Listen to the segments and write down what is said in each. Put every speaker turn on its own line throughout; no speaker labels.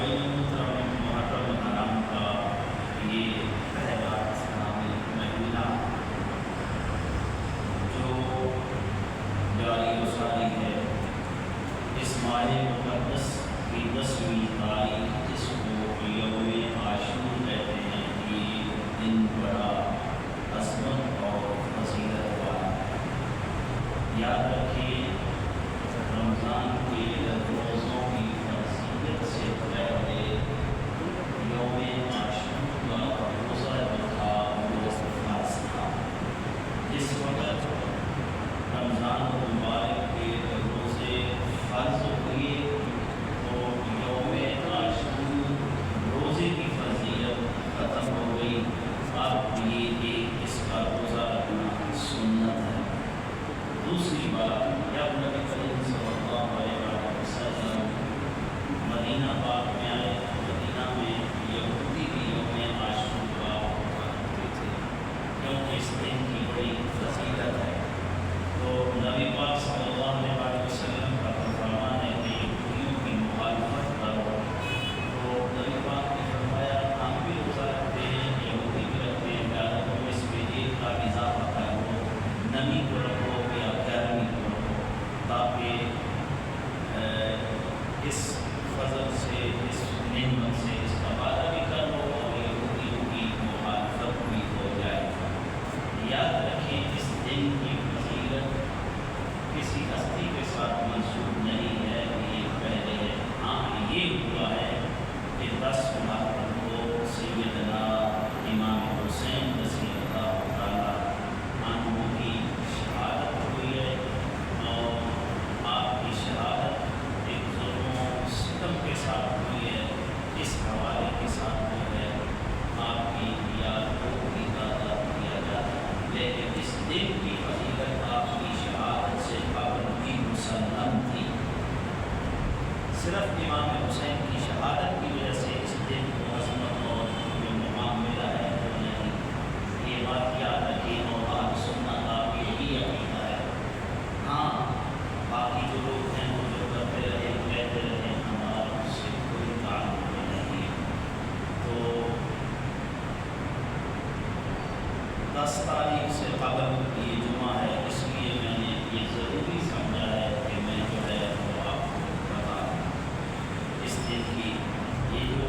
محرم حرام کا یہ پہلا اسلامی مہینہ جو جاری و ساری ہے، اس ماہ مقدس کی 10ویں تاریخ، جس کو یوم عاشور کہتے ہیں، یہ دن بڑا عظمت اور فضیلت والا ہے۔ یاد رکھیے، رمضان کے روزوں کی فضیلت سے پہلے یوم عاشور کا روزہ جو تھا وہ فرض تھا۔ جس وقت رمضان المبارک کے روزے فرض ہوئے تو یوم عاشور روزے کی فضیلت ختم ہو گئی۔ اب یہ اس کا روزہ رکھنا سنت ہے۔ دوسری بات، جب نبی کریم صلی اللہ علیہ وسلم مدینہ پاک میں آئے، مدینہ میں یہودی بھی یوم عاشور کا روزہ رکھتے تھے، کیونکہ اس دن کی بڑی فضیلت ہے۔ تو نبی پاک صلی اللہ علیہ وسلم کا فرمان ہے کہ یہودیوں کی مخالفت کرو، تو نبی پاک نے فرمایا ہم بھی روزہ رکھتے ہیں، یہودی بھی رکھتے ہیں، لہٰذا تم اس میں ایک کا اضافہ کرو، نمی کو رکھو یا گرمی کو رکھو، تاکہ اس فضل سے، اس نعمت سے اس کا وعدہ بھی کر لو اور یہودیوں کی مخالفت بھی ہو جائے۔ یاد رکھیں، اس دن کی فضیلت کسی ہستی کے ساتھ منسوب نہیں ہے کہ یہ پہلے ہے۔ ہاں، یہ ہوا ہے کہ 10 محرم کو سیدنا امام حسین رضی اللہ تعالیٰ عنہ کی شہادت ہوئی ہے، اور آپ کی شہادت ایک ظلم و ستم کے ساتھ ہوئی ہے۔ اس حوالے کے ساتھ جو ہے آپ کی یاد کو بھی تازہ کیا جاتا ہے، لیکن اس دن کی فضیلت آپ کی شہادت سے قبل بھی مسلم تھی۔ صرف امام حسین کی شہادت کی وجہ سے اس دن کو عظمت اور جو مقام ملا ہے وہ نہیں۔ یہ بات یاد رکھیں، اور اہل سنت آپ یہ بھی عقیدہ ہے۔ ہاں، باقی جو لوگ ہیں وہ جو کرتے رہے کہتے رہے، ہمارا اس سے کوئی تعلق نہیں۔ تو 10 تاریخ سے قبل یہ جمعہ ہے، اس لیے میں نے یہ ضروری سمجھا ہے کہ میں جو ہے وہ آپ کو بتا دوں۔ اس دن کی یہ جو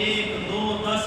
1, 2, 10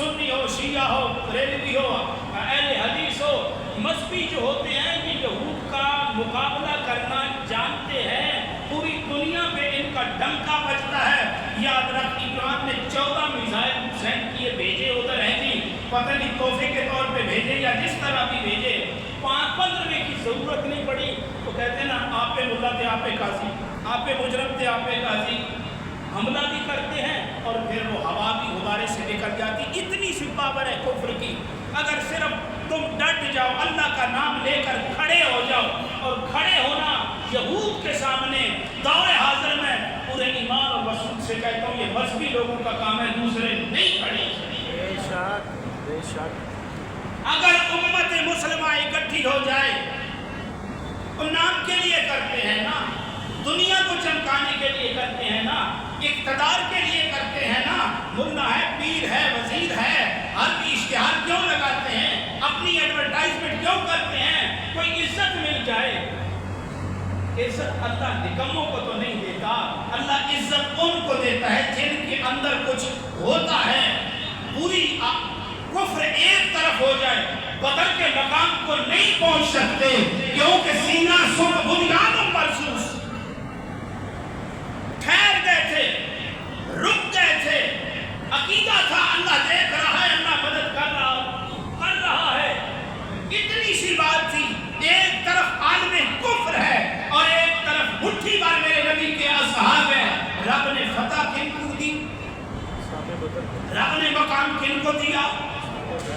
سنی ہو، شیعہ ہو، بریلوی ہو، اہل حدیث ہو، مذہبی جو ہوتے ہیں یہ یہود کا مقابلہ کرنا جانتے ہیں، پوری دنیا پہ ان کا ڈنکا بجتا ہے۔ یاد رکھ ایران نے 14 میزائل سینڈ کیے، بھیجے ادھر ہیں جی، پتہ نہیں تحفے کے طور پہ بھیجے یا جس طرح بھی بھیجے، 15 کی ضرورت نہیں پڑی۔ تو کہتے ہیں نا آپ پہ ملا تھے آپ پہ قاضی، آپ پہ مجرم تھے آپ پہ قاضی، حملہ بھی کرتے ہیں اور پھر وہ ہوا بھی غبارے سے نکل جاتی۔ اتنی سی پاور ہے کفر کی، اگر صرف تم ڈٹ جاؤ، اللہ کا نام لے کر کھڑے ہو جاؤ، اور کھڑے ہونا یہود کے سامنے دور حاضر میں پورے ایمان اور وصول سے کہتا ہوں یہ مذہبی لوگوں کا کام ہے، دوسرے نہیں کھڑے۔
بے شک بے شک۔
اگر امت مسلمہ اکٹھی ہو جائے تو نام کے لیے کرتے ہیں نا، دنیا کو چمکانے کے لیے کرتے ہیں نا، اقتدار کے لیے کرتے ہیں نا، ملا ہے، پیر ہے، وزیر ہے، ہر بھی اشتہار کیوں لگاتے ہیں، اپنی ایڈورٹائزمنٹ کیوں کرتے ہیں؟ کوئی عزت مل جائے۔ عزت اللہ نکموں کو تو نہیں دیتا، اللہ عزت ان کو دیتا ہے جن کے اندر کچھ ہوتا ہے۔ پوری کفر ایک طرف ہو جائے، بدر کے مقام کو نہیں پہنچ سکتے کیونکہ سینہ سن بنیاد مرصوص، ٹھہر گئے تھے، رک گئے تھے، عقیدہ تھا اللہ دیکھ رہا ہے، اللہ مدد کر رہا ہے۔ اتنی سی بات تھی، ایک طرف عالم کفر ہے اور ایک طرف مٹھی بھر میرے نبی کے اصحاب ہیں۔ رب نے فتح کن کو دی؟ رب نے مقام کن کو دیا؟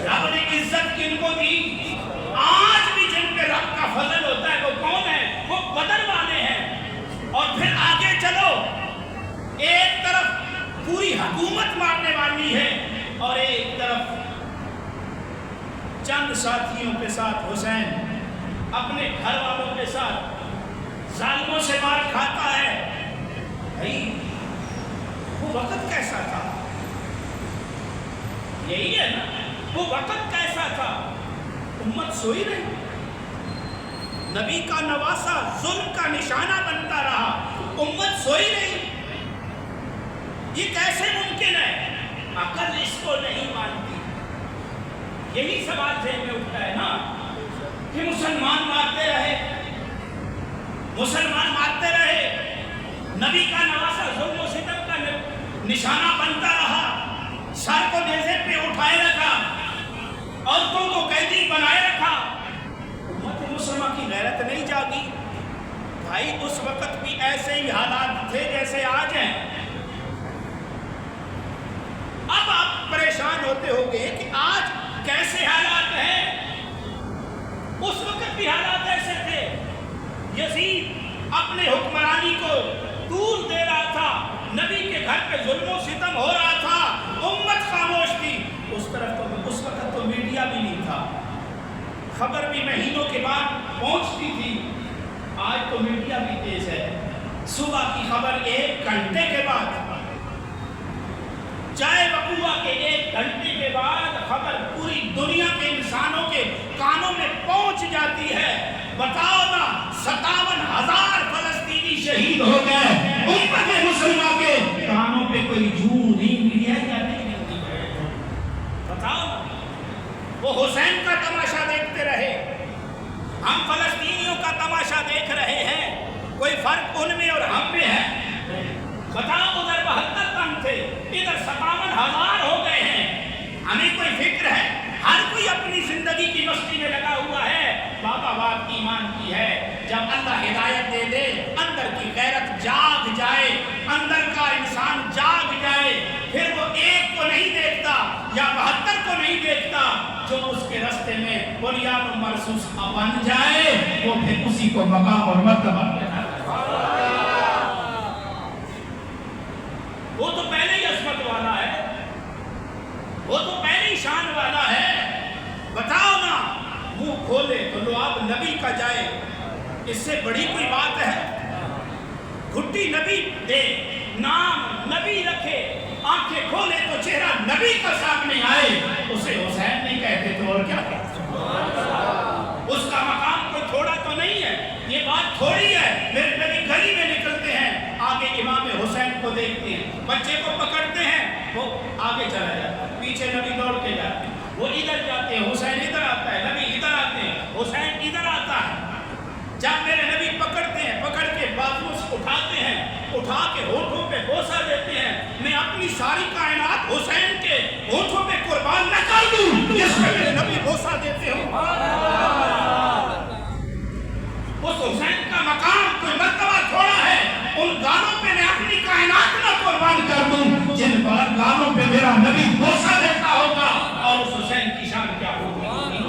رب نے عزت کن کو دی؟ آج بھی جن پہ رب کا فضل ہوتا ہے وہ کون ہے؟ وہ بدر والے ہیں۔ اور پھر آگے چلو، ایک طرف پوری حکومت مارنے والی ہے اور ایک طرف چند ساتھیوں کے ساتھ حسین اپنے گھر والوں کے ساتھ ظالموں سے مار کھاتا ہے۔ بھائی وہ وقت کیسا تھا؟ یہی ہے نا، وہ وقت کیسا تھا؟ امت سوئی رہی، نبی کا نواسا ظلم کا نشانہ بنتا رہا، امت سوئی رہی۔ یہ کیسے ممکن ہے؟ عقل اس کو نہیں مانتی۔ یہی سوال ذہن میں اٹھتا ہے نا کہ مسلمان مارتے رہے، مسلمان مارتے رہے، نبی کا نواسا ظلم و ستم کا نشانہ بنتا رہا، سر کو نیزے پہ اٹھائے رکھا، عورتوں کو قیدی بنائے رکھا، امت مسلمہ کی غیرت نہیں جاگی؟ بھائی اس وقت بھی ایسے ہی حالات تھے جیسے آج ہیں۔ اب آپ پریشان ہوتے ہوگے کہ آج کیسے حالات ہیں، اس وقت بھی حالات ایسے تھے۔ یزید اپنے حکمرانی کو طول دے رہا تھا، نبی کے گھر پہ ظلم و ستم ہو رہا تھا، امت خاموش تھی۔ اس وقت تو میڈیا بھی نہیں تھا، خبر بھی مہینوں کے بعد پہنچتی تھی۔ آج تو میڈیا بھی تیز ہے، صبح کی خبر 1 گھنٹے کے بعد، چاہے وقوع کے 1 گھنٹے کے بعد خبر پوری دنیا کے انسانوں کے کانوں میں پہنچ جاتی ہے۔ بتاؤ نا، 57,000 فلسطینی شہید ہو گئے، امت مسلمہ کے کانوں پہ کوئی جھوٹ نہیں ملیا جاتی ہے؟ بتاؤ نا، وہ حسین کا تماشا دیکھتے رہے، ہم فلسطینیوں کا تماشا دیکھ رہے ہیں، کوئی فرق ان میں اور ہم میں ہے؟ بتاؤ، ادھر 72 تن تھے، ادھر 57,000 ہو گئے ہیں، ہمیں کوئی فکر ہے؟ ہر کوئی اپنی زندگی کی مستی میں لگا ہوا ہے۔ بابا بات ایمان کی ہے، جب اللہ ہدایت دے دے، اندر کی غیرت جاگ جائے، اندر کا انسان جاگ جائے، پھر وہ 1 کو نہیں دیکھتا یا 72 کو نہیں دیکھتا، جو اس کے راستے میں بنیاد مرصوص بن جائے وہ پھر اسی کو مقام اور مرتبہ دیتا ہے۔ وہ تو پہلے ہی عظمت والا ہے، وہ تو پہلے ہی شان والا ہے۔ بتاؤ نا، منہ کھولے تو لعاب نبی کا جائے، اس سے بڑی کوئی بات ہے؟ گھٹی نبی دے، نام نبی رکھے، آنکھیں کھولے تو چہرہ نبی کا سامنے آئے، اسے حسین نہیں کہتے تو اور کیا کہتے؟ اس کا مقام کوئی تھوڑا تو نہیں ہے، یہ بات تھوڑی ہے۔ میرے نبی گلی میں نکلتے ہیں، آگے امام حسین کو دیکھتے ہیں، بچے کو پکڑتے ہیں،
وہ آگے چلا جاتا ہے, پیچھے نبی دوڑ کے جاتے ہیں, وہ ادھر جاتے ہیں, حسین ادھر آتا ہے, نبی ادھر آتے ہیں, حسین ادھر آتا ہے. جب میرے نبی پکڑتے ہیں, پکڑ کے بازو سے اٹھاتے ہیں, اٹھا کے ہونٹوں پہ بوسہ دیتے ہیں, میں اپنی ساری کائنات حسین کے ہونٹوں پہ قربان نہ کر دوں جس میں میرے نبی بوسہ دیتے ہوں. اس حسین کا مقام کوئی مرتبہ تھوڑا ہے, ان گانوں پہ میں اپنی کائنات نہ قربان کر دوں جن گانوں پہ میرا نبی بوسہ دیتا ہوگا. اور اس حسین کی شان کیا ہوگی؟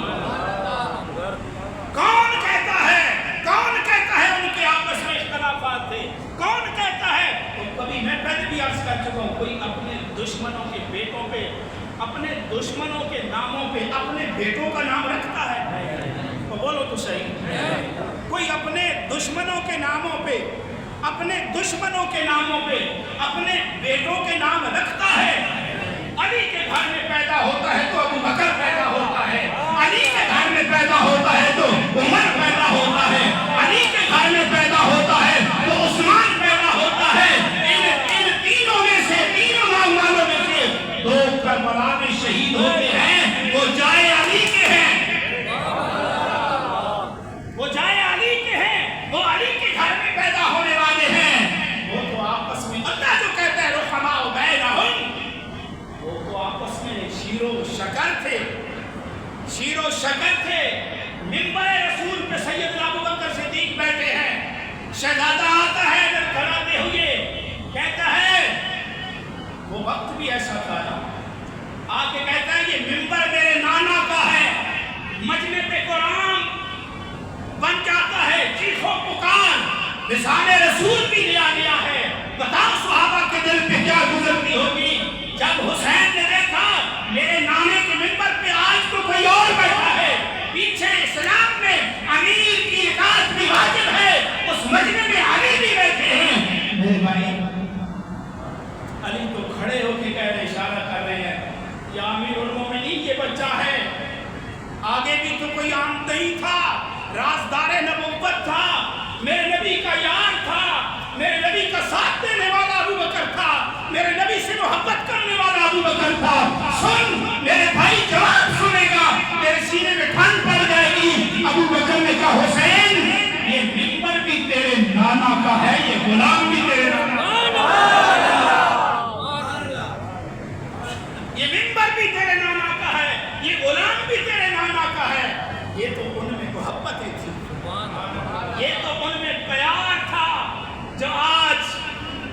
کون کہتا ہے ان کے آپس میں اختلافات تھے؟ کون کہتا ہے؟ کبھی میں پہلے بھی عرض کر چکا ہوں, کوئی اپنے دشمنوں کے بیٹوں پہ, اپنے دشمنوں کے ناموں پہ اپنے بیٹوں کا نام رکھتا ہے؟ تو بولو تو صحیح. کوئی اپنے دشمنوں کے ناموں پہ, اپنے دشمنوں کے ناموں پہ اپنے بیٹوں کے نام رکھتا ہے؟ علی کے گھر میں پیدا ہوتا ہے تو ابو بکر پیدا ہوتا ہے, علی کے گھر میں پیدا ہوتا ہے تو عمر پیدا ہوتا ہے, علی کے گھر میں پیدا ہوتا ہے تو عثمان پیدا ہوتا ہے. ان تینوں میں سے, تینوں نام والوں میں سے دو کربلا میں شہید ہوتے ہیں, وہ جائے علی کے ہیں, وہ جائے علی کے ہیں, وہ علی کے گھر میں پیدا ہونے والے ہیں. وہ تو آپس میں اللہ جو کہتا ہے رحماء بینہم, وہ تو آپس میں شیر و شکر تھے, شیر و شکر تھے. منبر رسول پہ سیدنا ابوبکر صدیق بیٹھے ہیں, شہزادہ آتا ہے اگر کھڑاتے ہوئے, کہتا ہے وہ وقت بھی ایسا تھا نا, آ کے کہتا ہے یہ منبر میرے نانا کا ہے, مجمع پہ قرآن بن جاتا ہے, چیخو پکار لسان رسول بھی لیا گیا ہے. بتاؤ صحابہ کے دل پہ کیا گزرتی ہوگی جب حسین نے دیکھا میرے نانے کے منبر پہ آج تو کوئی اور بیٹھا ہے, پیچھے اسلام میں امیر کی اطاعت بھی واجب ہے, اس مجمع میں علی بھی بیٹھے ہیں. میرے بھائی علی تو کھڑے ہو کے کہہ رہے, اشارہ کر رہے ہیں, یا امیر المومنین یہ بچہ ہے, آگے بھی تو کوئی عام نہیں تھا, رازدار نبوت تھا, میرے نبی کا یار تھا, میرے نبی کا ساتھ دینے والا ابو بکر تھا, میرے نبی سے محبت کرنے والا ابو بکر تھا. سن میرے بھائی, جواب سنے گا, میرے سینے میں ٹھنڈ پڑ جائے گی. ابو بکر نے کہا حسین یہ منبر بھی تیرے نانا کا ہے, یہ غلام بھی تیرے نانا کا ہے, یہ منبر بھی تیرے نانا کا ہے, یہ غلام بھی تیرے نانا کا ہے. یہ تو ان میں محبتیں تھی, یہ تو ان میں پیار تھا جو آج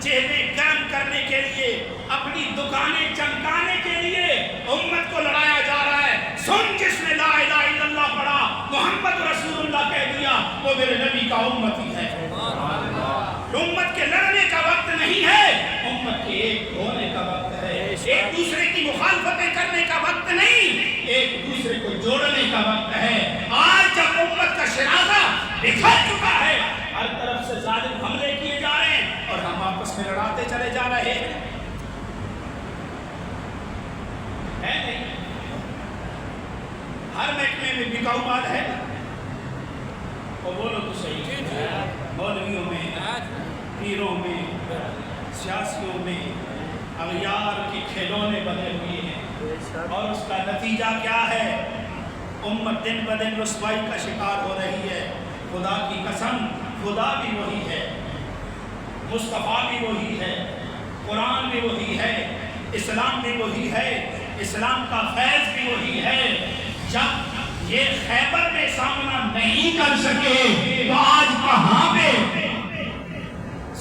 چہرے گرم کرنے کے لیے, اپنی دکانیں چمکانے کے لیے امت کو لڑایا جا رہا ہے. سن, جس نے لا الہ الا اللہ پڑھا, محمد رسول اللہ کہہ دیا, وہ میرے نبی کا امتی ہے. امت کے لڑنے کا وقت نہیں ہے, امت کے ایک ہونے کا وقت ہے, ایک دوسرے کی مخالفتیں کرنے کا وقت نہیں, ایک دوسرے کو جوڑنے کا وقت ہے. آج جب امت کا شرازہ بکھر چکا ہے, ہر طرف سے ظالم حملے کیے جا رہے ہیں اور ہم آپس میں لڑاتے چلے جا رہے ہیں, ہے نہیں؟ ہر محکمے میں بکاؤ مال ہے, وہ بولو تو صحیح. مولویوں میں, پیروں میں, سیاسیوں میں اغیار کے کھلونے بنے ہوئے ہیں, اور اس کا نتیجہ کیا ہے؟ امت دن بدن رسوائی کا شکار ہو رہی ہے. خدا کی قسم, خدا بھی وہی ہے, مصطفیٰ بھی وہی ہے, قرآن بھی وہی ہے, اسلام بھی وہی ہے, اسلام کا فیض بھی وہی ہے. جب یہ خیبر میں سامنا نہیں کر سکے تو آج کہاں پہ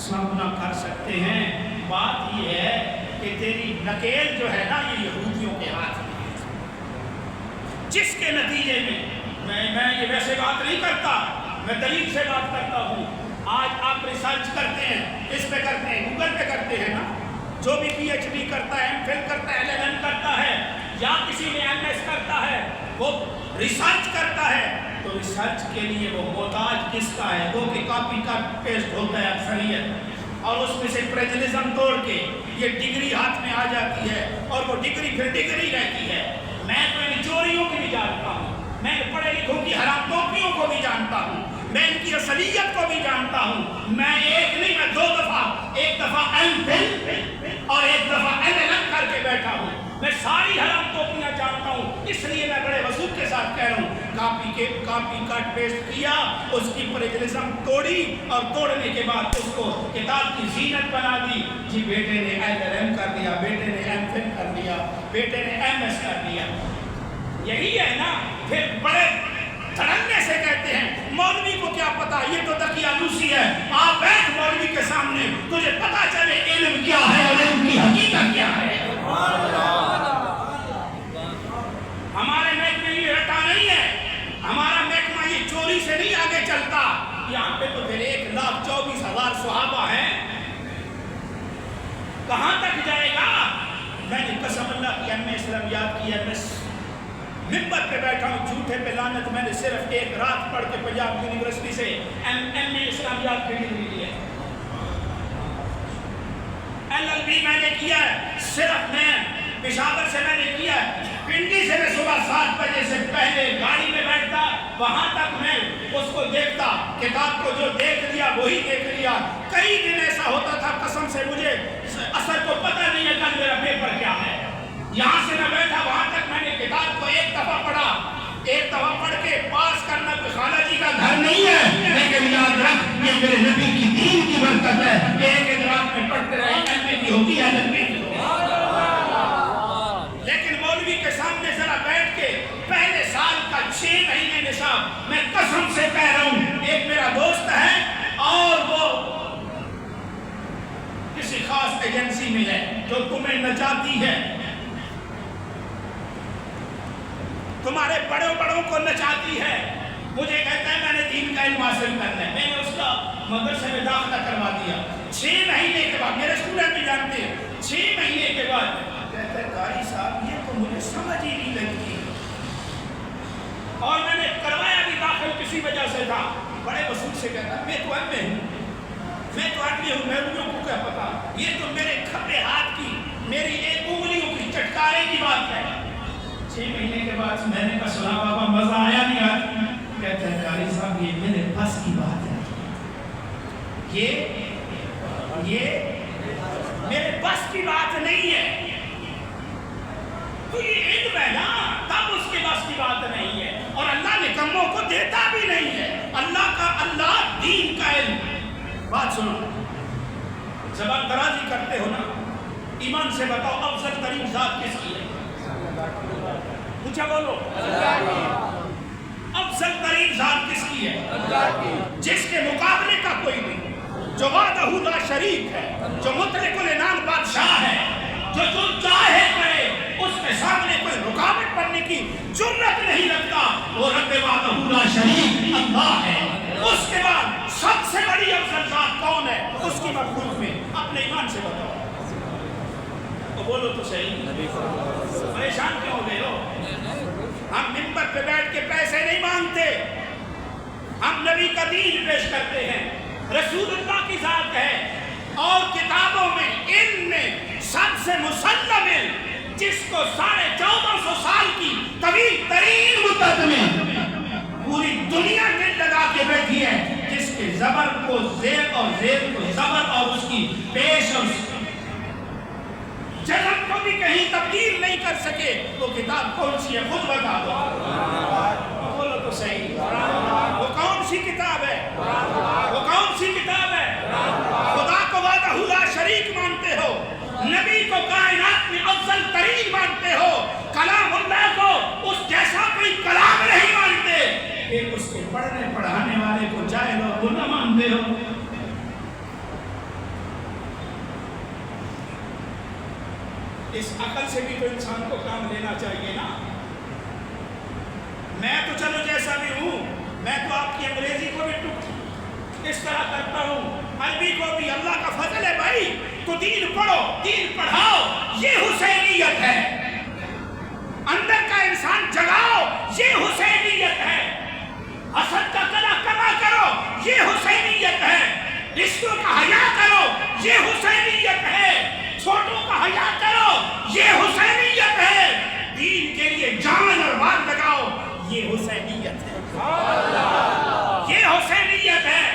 سامنا کر سکتے ہیں؟ بات یہ ہے کہ تیری نکیل جو ہے نا, یہ یہودیوں کے ہاتھ میں ہے, جس کے نتیجے میں میں یہ ویسے بات نہیں کرتا, میں دلیل سے بات کرتا ہوں. آج آپ ریسرچ کرتے ہیں, اس پہ کرتے ہیں, گوگل پہ کرتے ہیں نا, جو بھی پی ایچ ڈی کرتا ہے, ایم فل کرتا ہے, LLM کرتا ہے, یا کسی میں MS کرتا ہے, وہ ریسرچ کرتا ہے, تو ریسرچ کے لیے وہ محتاج کس کا ہے؟ وہ کہ کاپی کا پیسٹ ہوتا ہے اکثریت, اور اس میں سے پریجنزم توڑ کے یہ ڈگری ہاتھ میں آ جاتی ہے, اور وہ ڈگری پھر ڈگری رہتی ہے. میں تو ان چوریوں کی بھی جانتا ہوں, میں پڑھے لکھوں کی حرام ٹوپیوں کو بھی جانتا ہوں, میں ان کی اصلیت کو بھی جانتا ہوں. میں ایک نہیں, میں 2 دفعہ, ایک دفعہ ایم فل اور ایک دفعہ LLM کر کے کہہ رہا ہوں، کاپی کٹ پیسٹ کیا، اس کی پلیجرزم توڑی اور توڑنے کے بعد اس کو کتاب کی زینت بنا دی. جی بیٹے نے LLM کر دیا، بیٹے نے MPhil کر دیا، بیٹے نے MS کر دیا. یہی ہے نا. پھر بڑے دھڑنے سے کہتے ہیں مولوی کو کیا پتا، یہ تو دقیانوسی ہے. آپ بیٹھ مولوی کے سامنے، تجھے پتا چلے علم کیا ہے اور علم کی حقیقت کیا ہے. ہمارے محکمے یہ رٹا نہیں ہے، ہمارا محکمہ یہ چوری سے نہیں آگے چلتا. یہاں پہ تو پھر 1,24,000 صحابہ ہیں، کہاں تک جائے گا. میں نے قسم اللہ کی ایم اسلامیات کی MS ممبر پہ بیٹھا ہوں، جھوٹے پہ لعنت. میں نے صرف ایک رات پڑھ کے پنجاب یونیورسٹی سے MA اسلامیات کی ڈگری لی ہے. LLB میں نے کیا ہے، صرف میں پشاور سے میں نے کیا ہے. پنڈی سے میں صبح 7 بجے سے پہلے گاڑی میں بیٹھتا، وہاں تک میں اس کو دیکھتا، کتاب کو جو دیکھ لیا وہی دیکھ لیا. کئی دن ایسا ہوتا تھا قسم سے مجھے اثر کو پتہ نہیں ہے کل میرا پیپر کیا ہے. یہاں سے میں بیٹھا وہاں تک میں نے کتاب کو ایک دفعہ پڑھا. ایک دفعہ پڑھ کے پاس کرنا کوئی خالہ جی کا گھر نہیں ہے، لیکن یاد رکھ یہ میرے نبی کی دین کی برکت ہے. ایک رات میں پڑھتے رہے MA بھی ہوگی LLB بھی ہوگی. لیکن مولوی کے سامنے ذرا بیٹھ کے پہلے سال کا 6 مہینے نصاب، میں قسم سے کہہ رہا ہوں، ایک میرا دوست ہے اور وہ کسی خاص ایجنسی میں ہے جو تمہیں نچاتی ہے، تمہارے بڑوں کو نچاتی ہے. مجھے کہتا ہے میں نے دین کا علم حاصل کرنا ہے. میں نے اس کا مدرسے میں داخلہ کروا دیا. 6 مہینے کے بعد میرے اسٹوڈنٹ بھی جانتے ہیں، 6 مہینے کے بعد کہتا ہے قاری صاحب یہ تو مجھے سمجھ ہی نہیں لگتی. اور میں نے کروایا بھی داخل کسی وجہ سے تھا. بڑے وصول سے کہتا ہے میں تو MA ہوں، میروں کو کیا پتا، یہ تو میرے کھبے ہاتھ کی، میری ایک انگلیوں کی چٹکارے کی بات ہے. 6 مہینے کے بعد میں نے کہا سنا بابا مزہ آیا نہیں آیا. کہتا ہے قاری صاحب یہ میرے بس کی بات ہے، یہ میرے بس کی بات نہیں ہے. تو یہ علم ہے نا، تب اس کے بس کی بات نہیں ہے. اور اللہ نے کموں کو دیتا بھی نہیں ہے. اللہ دین کا علم. بات سنو، زبان درازی کرتے ہو نا، ایمان سے بتاؤ افضل ترین ذات کس کی ہے؟ پوچھا بولو. افضل ترین ذات کس کی ہے؟ جس کے مقابلے کا کوئی نہیں، جو وحدہ لا شریک ہے، جو مطلق العنان بادشاہ ہے، جو چاہے کرے، اس کے سامنے کوئی رکاوٹ بننے کی جرت نہیں رکھتا. وہ رب وحدہ لا شریک اللہ ہے. اس کے بعد سب سے بڑی افضل ذات کون ہے اس کی مخلوق میں؟ اپنے ایمان سے بتاؤ. بولو تو صحیح، پریشان کیوں ہو گئے ہو؟ ہم ممبر پہ بیٹھ کے پیسے نہیں مانگتے، ہم نبی کا دین پیش کرتے ہیں. رسول اللہ کی ذات ہے. اور کتابوں میں علم میں سب سے مسلم علم، جس کو 1450 سال کی طویل ترین مدت میں پوری دنیا دل لگا کے بیٹھی ہے، جس کے زبر کو زیر اور زیر کو زبر اور اس کی پیش اور جزم کو بھی کہیں تبدیل نہیں کر سکے، وہ کتاب کون سی ہے خود بتا دو. بولو تو صحیح. وہ کون سی کتاب ہے؟ وہ کون سی کتاب ہے؟ خدا کو وحدہ لا شریک مانتے ہو، نبی کو کائنات میں افضل ترین مانتے ہو، کلام اللہ کو اس جیسا کوئی کلام نہیں مانتے، پھر اس کے پڑھنے پڑھانے والے کو جاہل اور گناہ مانتے ہو. اس عقل سے بھی تو انسان کو کام لینا چاہیے نا. میں تو چلو جیسا بھی ہوں، میں تو آپ کی انگریزی کو بھی اس طرح کرتا ہوں، عربی کو بھی. اللہ کا فضل ہے بھائی، تو دین پڑھو، دین پڑھاؤ، یہ حسینیت ہے. اندر کا انسان جگاؤ، یہ حسینیت ہے. حسد کا کلا کما کرو، یہ حسینیت ہے. رشتوں کا حیا کرو، یہ حسینیت ہے. چھوٹوں کا حیا کرو، یہ حسینیت ہے. دین کے لیے جان اور مال لگاؤ، یہ حسینیت ہے. یہ حسینیت ہے.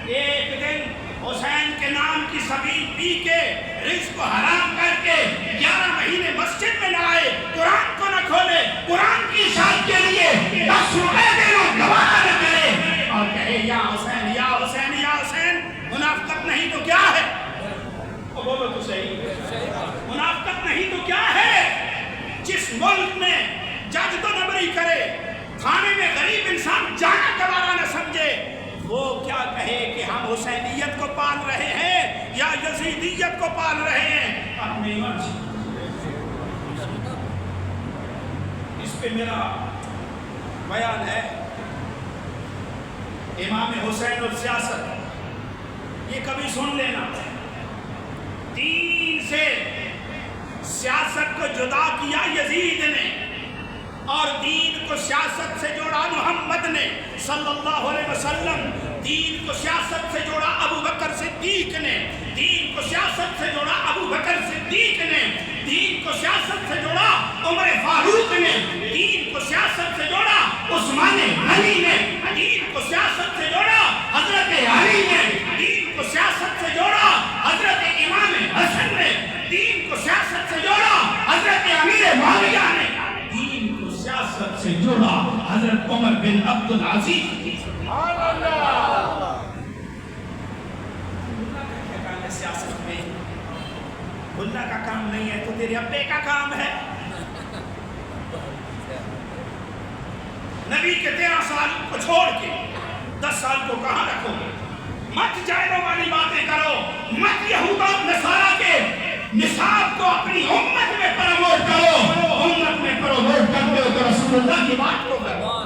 ایک دن حسین کے نام کی سبیل پی کے رزق کو حرام کر کے 11 مہینے مسجد میں نہ آئے، قرآن کو نہ کھولے, قرآن کی اشاعت کے لیے 10 روپے دینا گوارا نہ کرے اور کہے یا حسین یا حسین یا حسین. منافقت نہیں تو کیا ہے؟ بولو تو صحیح. منافقت نہیں تو کیا ہے؟ جس ملک میں جج تو نبری کرے, کھانے میں غریب انسان جانا گوارا نہ سمجھے, وہ کیا کہے کہ ہم حسینیت کو پال رہے ہیں یا یزیدیت کو پال رہے ہیں؟ اپنے مرضی. اس پہ میرا بیان ہے. امام حسین اور سیاست, یہ کبھی سن لینا, دین سے سیاست کو جدا کیا یزید نے, اور دین کو سیاست سے جوڑا محمد نے صلی اللہ علیہ وسلم. دین کو سیاست سے جوڑا ابو بکر صدیق نے, دین کو سیاست سے جوڑا ابو بکر صدیق نے, دین کو سیاست سے جوڑا عمر فاروق نے, دین کو سیاست سے جوڑا عثمان غنی نے, دین کو سیاست سے جوڑا حضرت علی نے, دین کو سیاست سے جوڑا حضرت امام حسن نے, دین کو سیاست سے جوڑا حضرت امیر معاویہ نے, دین کو سیاست سے جوڑا حضرت عمر بن عبد العزیز. سیاست میں اللہ کا کام نہیں ہے تو تیرے ابے کا کام ہے. نبی کے 13 سال کو چھوڑ کے 10 سال کو کہاں رکھو گے؟ مت جائروں والی باتیں کرو, مت یہود اور نصارہ کے نصاب کو اپنی امت میں پروموٹ کرو. امت میں پروموٹ کرتے ہو تو رسول اللہ کی بات کو کرو,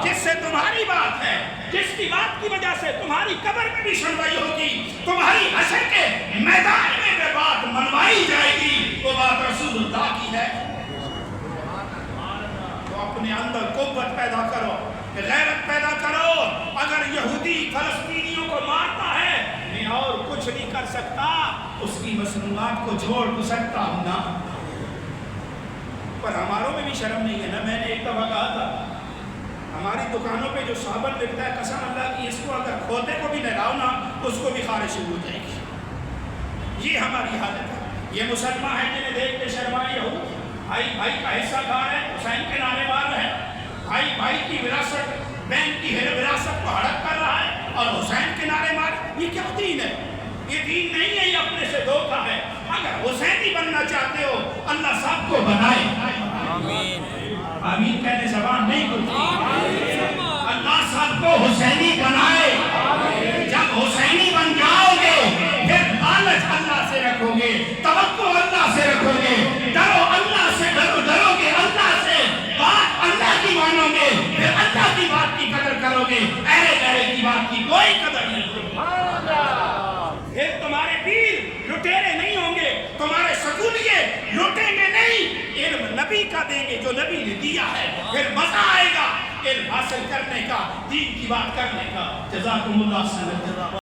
جس سے تمہاری بات ہے, جس کی بات کی وجہ سے تمہاری قبر میں بھی شرمائی ہوگی, تمہاری حشر کے میدان میں بات منوائی جائے گی, وہ بات رسول اللہ کی ہے. تو اپنے اندر قوت پیدا کرو, غیرت پیدا کرو. اگر یہودی فلسطینیوں کو مارتا ہے, میں اور کچھ نہیں کر سکتا, اس کی مصنوعات کو چھوڑ تو سکتا ہوں نا, پر ہماروں میں بھی شرم نہیں ہے نا. میں نے ایک دفعہ کہا تھا, ہماری دکانوں پہ جو صابن بکتا ہے, قسم اللہ کی, اس کو اگر کھوتے کو بھی نہلاؤ نا, اس کو بھی خارش شروع ہو جائے گی. یہ ہماری حالت ہے. یہ مسلمان ہیں جنہیں دیکھ کے شرمائے ہو, بھائی بھائی کا حصہ کھا رہے ہیں, حسین کے نعرے مار رہے ہیں, بھائی بھائی کی وراثت, بہن کی وراثت کو ہڑپ کر رہا ہے اور حسین کے نعرے مار. یہ کیا دین ہے؟ یہ دین نہیں ہے, یہ اپنے سے دھوکا ہے. اگر حسینی بننا چاہتے ہو, اللہ سب کو بنائے. آمین. آمین کہنے زبان نہیں کھلتی. اللہ سب کو حسینی بنائے. جب حسینی بن جاؤ گے پھر لالچ اللہ سے رکھو گے, توقع اللہ سے رکھو گے, ڈرو اللہ سے, ڈرو گے اللہ سے, بات اللہ کی مانو گے, پھر اللہ کی بات کی قدر کرو گے. اہل کی بات کی کوئی قدر نہیں کرو گے. پھر تمہارے پیر لٹیرے نہیں ہوں گے, تمہارے سکولیے لوٹیں گے نہیں, علم نبی کا دیں گے جو نبی نے دیا ہے. پھر مزہ آئے گا علم حاصل کرنے کا, دین کی بات کرنے کا. جزاکم اللہ خیر.